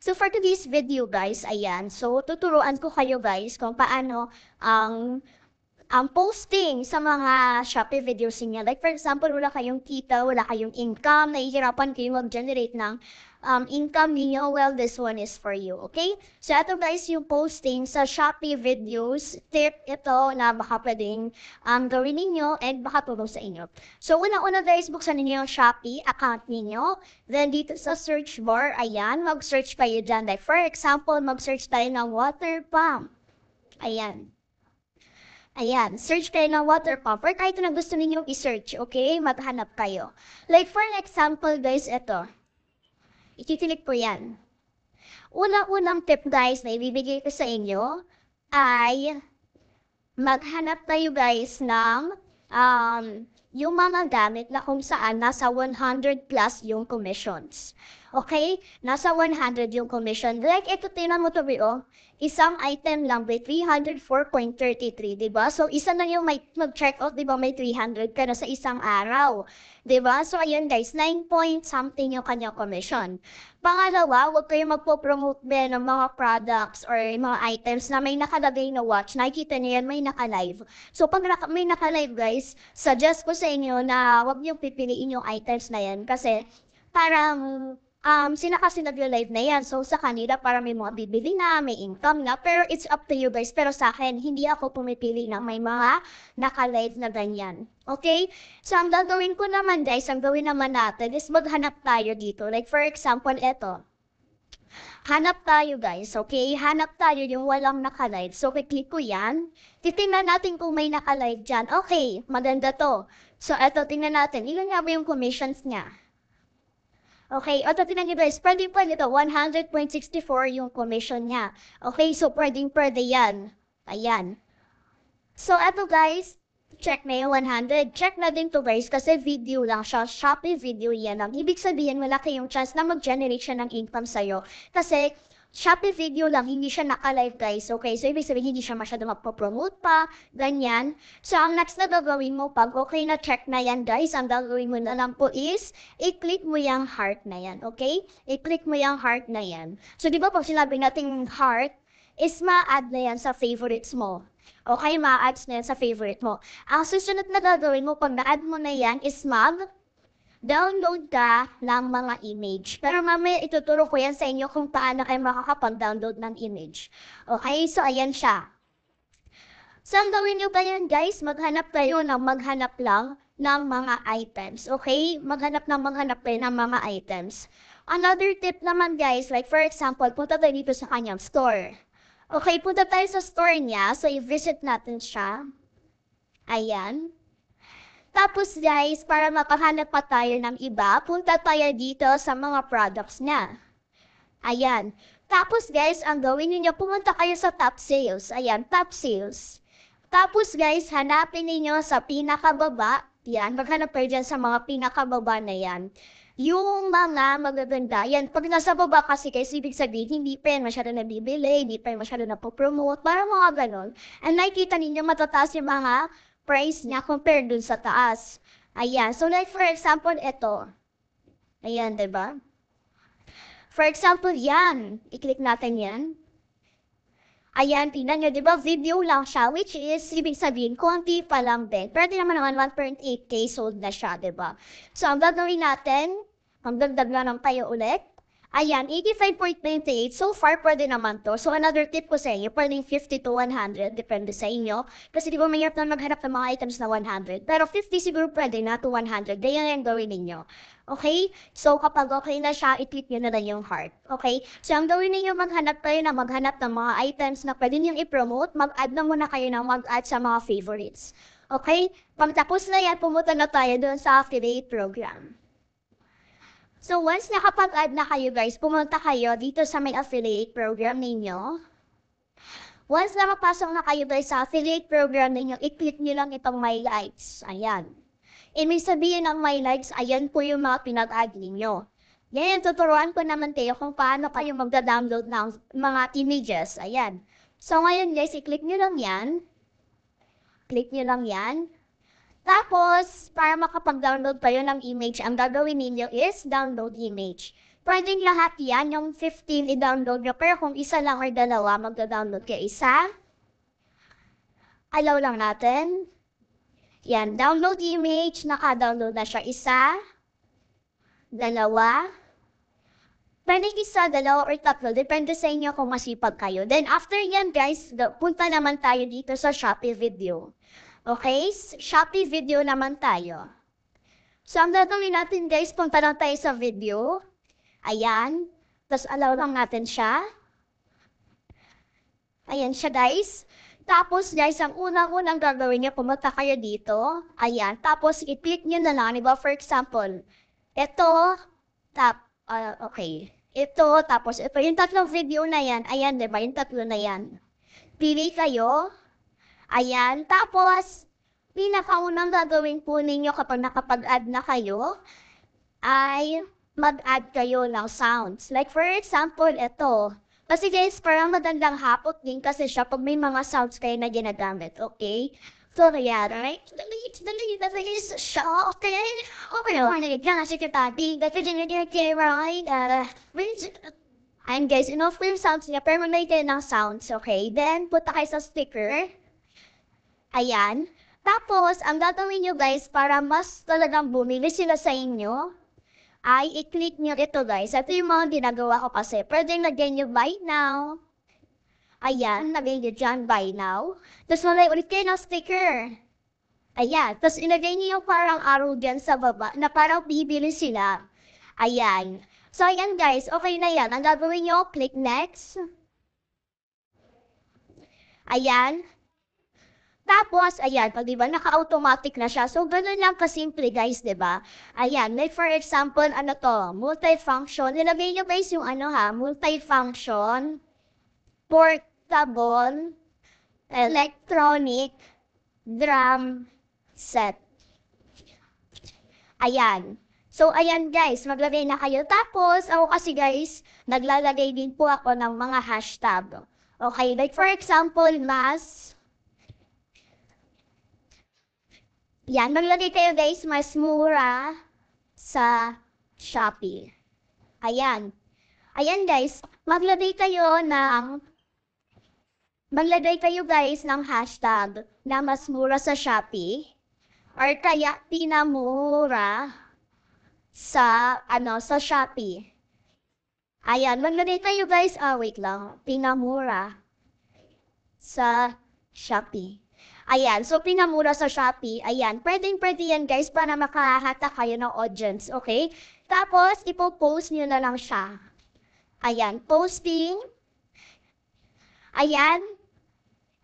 So for today's video guys, ayan. So tuturuan ko kayo guys kung paano ang posting sa mga Shopee videos niya. Like for example, wala kayong kita, wala kayong income, nahihirapan kayo mag-generate ng income niyo. Well, this one is for you, okay? So ito guys, yung posting sa Shopee videos, tip ito na baka pwedeng gawin ninyo and baka tulong sa inyo. So una-una guys, buksan niyo yung Shopee account niyo. Then dito sa search bar, ayan, mag-search kayo dyan. Like for example, mag-search tayo ng water pump. Ayan. Ayan, search kayo ng water pump or kahit na gusto ninyong i-search, okay? Maghanap kayo. Like for an example guys, ito. Ikiklik po yan. Unang-unang tip guys na ibibigay ko sa inyo ay maghanap tayo guys ng yung mga gamit na kung saan nasa 100 plus yung commissions. Okay? Nasa 100 yung commission. Like, ito, tingnan mo to, oh. Isang item lang by 304.33, diba? So, isa na yung may mag-check out, diba? May 300 ka na sa isang araw. Diba? So, ayun guys, 9 point something yung kanyang commission. Pangalawa, huwag kayong magpo-promote din ng mga products or mga items na may nakalagay na watch. Nakikita niyo yan, may naka-live. So, pag may naka-live guys, suggest ko sa inyo na huwag niyong pipiliin yung items na yan kasi parang sila kasi nag-live na yan. So, sa kanila, para may mga bibili na, may income na. Pero it's up to you guys. Pero sa akin, hindi ako pumipili na may mga naka-live na ganyan. Okay? So, ang gagawin ko naman guys, ang gawin naman natin is maghanap tayo dito. Like for example, eto. Hanap tayo guys, okay? Hanap tayo yung walang naka-live. So, click ko yan. Titingnan natin kung may naka-live dyan. Okay, maganda to. So, eto, tingnan natin. Ilan nga ba yung commissions niya? Okay, o tingnan nyo guys, pwede ito, 100.64 yung commission niya. Okay, so pwede yan. Ayan. So, eto guys, check na yung 100. Check na din to guys, kasi video lang siya. Shopee video yan. Ibig sabihin, wala kayong chance na mag-generate siya ng income sa'yo. Kasi, Shopee video lang, hindi siya naka-live guys. Okay, so ibig sabihin hindi siya masyado magpo-promote pa, ganyan. So ang next na gagawin mo pag okay na check na yan guys, ang gagawin mo na lang po is, i-click mo yung heart na yan, okay? I-click mo yung heart na yan. So di ba pag sinabi natin heart, is ma-add na yan sa favorites mo. Okay, ma-add na yan sa favorite mo. Ang susunod na gagawin mo pag na-add mo na yan is download ka ng mga image. Pero mamaya ituturo ko yan sa inyo kung paano kayo makakapag-download ng image. Okay, so ayan siya. So ang gawin nyo ba yan guys? Maghanap kayo ng maghanap lang ng mga items. Okay? Maghanap kayo ng mga items. Another tip naman guys, like for example, punta tayo dito sa kanyang store. Okay, punta tayo sa store niya. So i-visit natin siya. Ayan. Tapos guys, para makahanap pa tayo ng iba, punta tayo dito sa mga products niya. Ayan. Tapos guys, ang gawin niyo, pumunta kayo sa top sales. Ayan, top sales. Tapos guys, hanapin niyo sa pinakababa. Yan, maghanap kayo dyan sa mga pinakababa na yan. Yung mga magaganda, yan, pag nasa baba kasi guys, ibig sabihin, hindi pa yan masyado nabibili, hindi pa yan masyado napopromote, para mga ganon. And nakikita ninyo, matataas yung mga price niya compared dun sa taas. Ayan. So, like for example, ito. Ayan, diba? For example, yan. I-click natin yan. Ayan, tingnan nyo, diba? Video lang siya, which is, ibig sabihin, konti pa lang din. Pero di naman 1.8K sold na siya, diba? So, ang gagawin natin, magdagdag na ng tayo ulit. Ayan, 85.98. So far, pwede naman to. So, another tip ko sa inyo, pwedeng 50 to 100. Depende sa inyo. Kasi di ba mahirap na maghanap ng mga items na 100. Pero 50 siguro pwede na to 100. Ganyan yung gawin ninyo. Okay? So, kapag okay na siya, i-click nyo na lang yung heart. Okay? So, ang gawin ninyo, maghanap ng mga items na pwede nyo i-promote. Mag-add na muna kayo ng mag-add sa mga favorites. Okay? Pagtapos na yan, pumunta na tayo doon sa affiliate program. So, once nakapag-add na kayo guys, pumunta kayo dito sa may affiliate program ninyo. Once nakapasok na kayo guys sa affiliate program ninyo, i-click nyo lang itong my likes. Ayan. Ibig sabihin ng my likes, ayan po yung mga pinag-add ninyo. Ngayon, tuturuan ko naman kayo kung paano kayo magda-download ng mga images. Ayan. So, ngayon guys, i-click nyo lang yan. Click nyo lang yan. Tapos, para makapag-download kayo ng image, ang gagawin ninyo is download image. Pwedeng lahat yan, yung 15 i-download nyo. Pero kung isa lang or dalawa, magda-download kayo isa. Allow lang natin. Yan, download image, naka-download na siya. Isa, dalawa. Pwede isa, dalawa, or tatlo. Depende sa inyo kung masipag kayo. Then after yan guys, punta naman tayo dito sa Shopee Video. Okay? Shopee Video naman tayo. So ang gagawin natin guys, punta lang tayo sa video. Ayan. Tapos allow lang natin siya. Ayan siya guys. Tapos guys, ang unang-unang gagawin niyo, pumunta kayo dito. Ayan. Tapos i-click niyo na lang. Diba? For example, ito, okay. Ito, tapos ito, yung tatlong video na yan. Ayan, diba? Yung tatlo na yan. Pili kayo. Ayan. Tapos, pinakaunang gagawin po ninyo kapag nakapag-add na kayo, ay mag-add kayo ng sounds. Like for example, ito. Kasi guys, parang magandang hapot din kasi siya pag may mga sounds kayo na ginagamit. Okay? So, yeah, right? Dali siya, okay? Okay, kasi kitabi. Kasi right? And guys, enough for yung sounds niya, pero may kayo ng sounds, okay? Then, punta kayo sa sticker. Ayan. Tapos, ang gagawin nyo guys, para mas talagang bumili sila sa inyo, ay i-click nyo ito guys. Ito yung mga ginagawa ko kasi. Pwede lagyan nyo buy now. Ayan, lagay nyo dyan, buy now. Tapos malay ulit kayo ng sticker. Ayan, tapos ilagay nyo yung parang arrow dyan sa baba na parang bibili sila. Ayan. So ayan guys, okay na yan. Ang gagawin nyo, click next. Ayan. Tapos, ayan, pag diba, naka-automatic na siya. So, ganun lang kasimple guys, diba? Ayan, like for example, ano to, multifunction. Nilagay nyo guys yung ano ha, multifunction, portable, electronic, drum set. Ayan. So, ayan guys, maglagay na kayo. Tapos, ako kasi guys, naglalagay din po ako ng mga hashtag. Okay, like for example, mas. Yan, maglagay kayo guys, mas mura sa Shopee. Ayan. Ayan guys, maglagay kayo guys ng hashtag na mas mura sa Shopee or kaya pinamura sa Shopee. Ayan, maglagay kayo guys, wait lang, pinamura sa Shopee. Ayan, so pinamura sa Shopee, ayan, pwede yan guys para makahata kayo ng audience, okay? Tapos, ipopost nyo na lang siya. Ayan, posting. Ayan.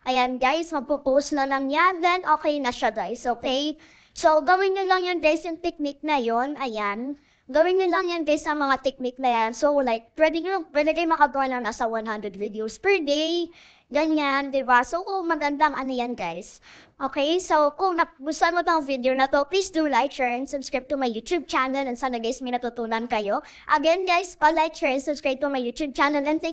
Ayan guys, magpo-post na lang yan, then okay na siya guys, okay? So, gawin nyo lang yan guys, yung technique na yon, ayan. Gawin nyo lang yan guys sa mga technique na yan. So, like, pwede kayo makagawa lang nasa 100 videos per day. Ganyan, diba? So, magandang ano yan, guys. Okay, so kung nagustuhan mo tong video na to, please do like, share, and subscribe to my YouTube channel. And sana guys, may natutunan kayo. Again, guys, pa-like, share, and subscribe to my YouTube channel. And thank